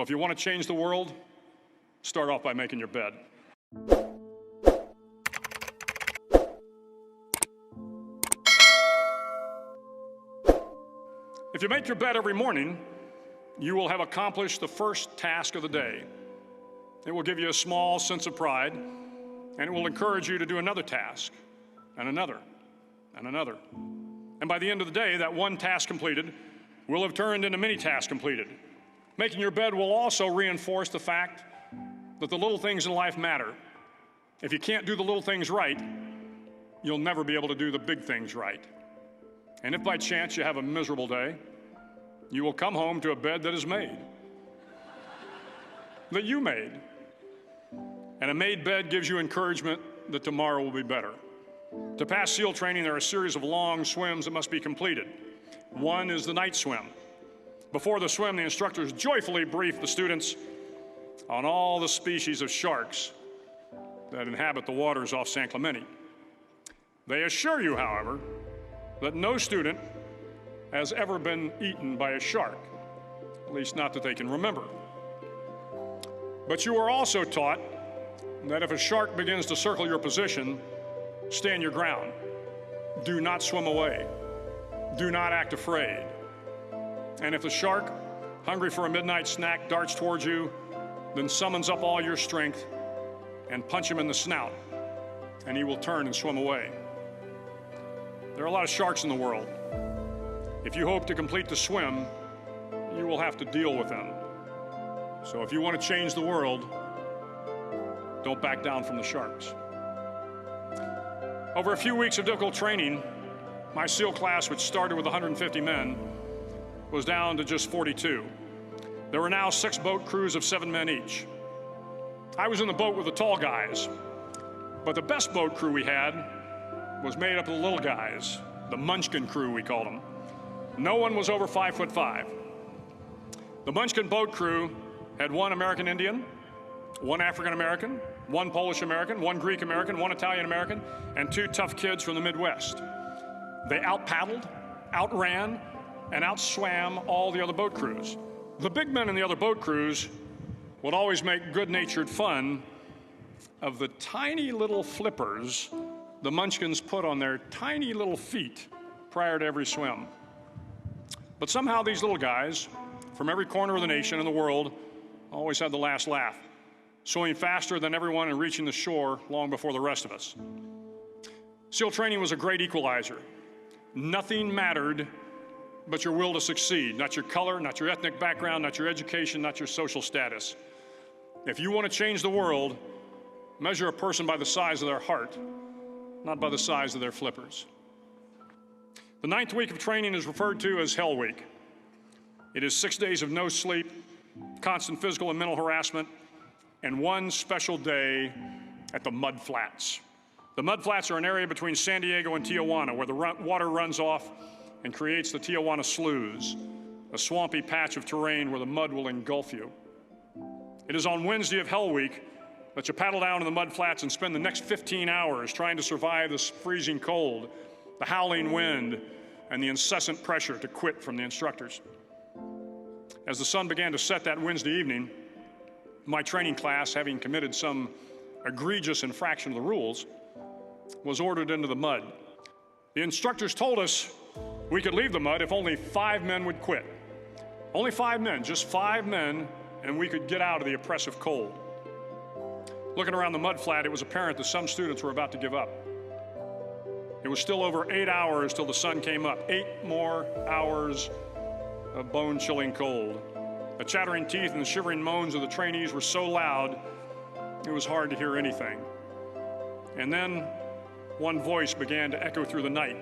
If you want to change the world, start off by making your bed. If you make your bed every morning, you will have accomplished the first task of the day. It will give you a small sense of pride, and it will encourage you to do another task, and another, and another. And by the end of the day, that one task completed will have turned into many tasks completed. Making your bed will also reinforce the fact that the little things in life matter. If you can't do the little things right, you'll never be able to do the big things right. And if by chance you have a miserable day, you will come home to a bed that is made, that you made. And a made bed gives you encouragement that tomorrow will be better. To pass SEAL training, there are a series of long swims that must be completed. One is the night swim. Before the swim, the instructors joyfully brief the students on all the species of sharks that inhabit the waters off San Clemente. They assure you, however, that no student has ever been eaten by a shark, at least not that they can remember. But you are also taught that if a shark begins to circle your position, stand your ground. Do not swim away. Do not act afraid. And if the shark, hungry for a midnight snack, darts towards you, then summons up all your strength and punch him in the snout, and he will turn and swim away. There are a lot of sharks in the world. If you hope to complete the swim, you will have to deal with them. So if you want to change the world, don't back down from the sharks. Over a few weeks of difficult training, my SEAL class, which started with 150 men, was down to just 42. There were now 6 boat crews of 7 men each. I was in the boat with the tall guys, but the best boat crew we had was made up of the little guys, the Munchkin crew, we called them. No one was over 5'5". The Munchkin boat crew had 1 American Indian, 1 African American, 1 Polish American, 1 Greek American, 1 Italian American, and 2 tough kids from the Midwest. They out-paddled, outran, and outswam all the other boat crews. The big men in the other boat crews would always make good-natured fun of the tiny little flippers the Munchkins put on their tiny little feet prior to every swim. But somehow these little guys from every corner of the nation and the world always had the last laugh, swimming faster than everyone and reaching the shore long before the rest of us. SEAL training was a great equalizer. Nothing mattered but your will to succeed, not your color, not your ethnic background, not your education, not your social status. If you want to change the world, measure a person by the size of their heart, not by the size of their flippers. The 9th week of training is referred to as Hell Week. It is 6 days of no sleep, constant physical and mental harassment, and 1 special day at the Mud Flats. The Mud Flats are an area between San Diego and Tijuana where the water runs off and creates the Tijuana Sloughs, a swampy patch of terrain where the mud will engulf you. It is on Wednesday of Hell Week that you paddle down to the Mud Flats and spend the next 15 hours trying to survive this freezing cold, the howling wind, and the incessant pressure to quit from the instructors. As the sun began to set that Wednesday evening, my training class, having committed some egregious infraction of the rules, was ordered into the mud. The instructors told us we could leave the mud if only 5 men would quit. Only 5 men, just 5 men, and we could get out of the oppressive cold. Looking around the mud flat, it was apparent that some students were about to give up. It was still over 8 hours till the sun came up. 8 more hours of bone-chilling cold. The chattering teeth and the shivering moans of the trainees were so loud, it was hard to hear anything. And then one voice began to echo through the night.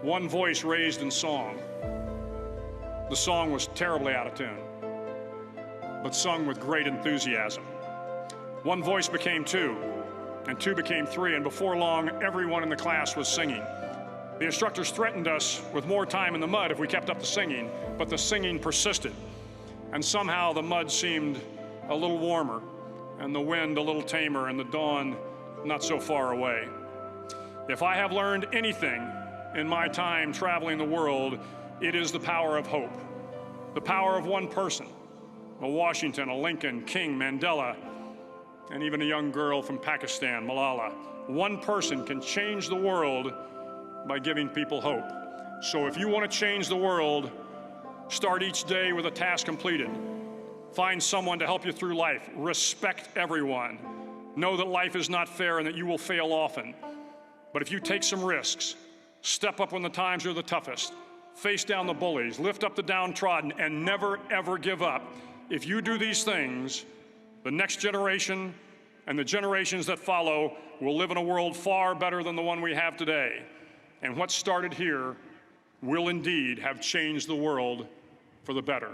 One voice raised in song. The song was terribly out of tune, but sung with great enthusiasm. One voice became 2, and 2 became 3, and before long, everyone in the class was singing. The instructors threatened us with more time in the mud if we kept up the singing, but the singing persisted. And somehow the mud seemed a little warmer, and the wind a little tamer, and the dawn not so far away. If I have learned anything in my time traveling the world, it is the power of hope. The power of one person, a Washington, a Lincoln, King, Mandela, and even a young girl from Pakistan, Malala. One person can change the world by giving people hope. So if you want to change the world, start each day with a task completed. Find someone to help you through life. Respect everyone. Know that life is not fair and that you will fail often. But if you take some risks, step up when the times are the toughest, face down the bullies, lift up the downtrodden, and never, ever give up. If you do these things, the next generation and the generations that follow will live in a world far better than the one we have today. And what started here will indeed have changed the world for the better.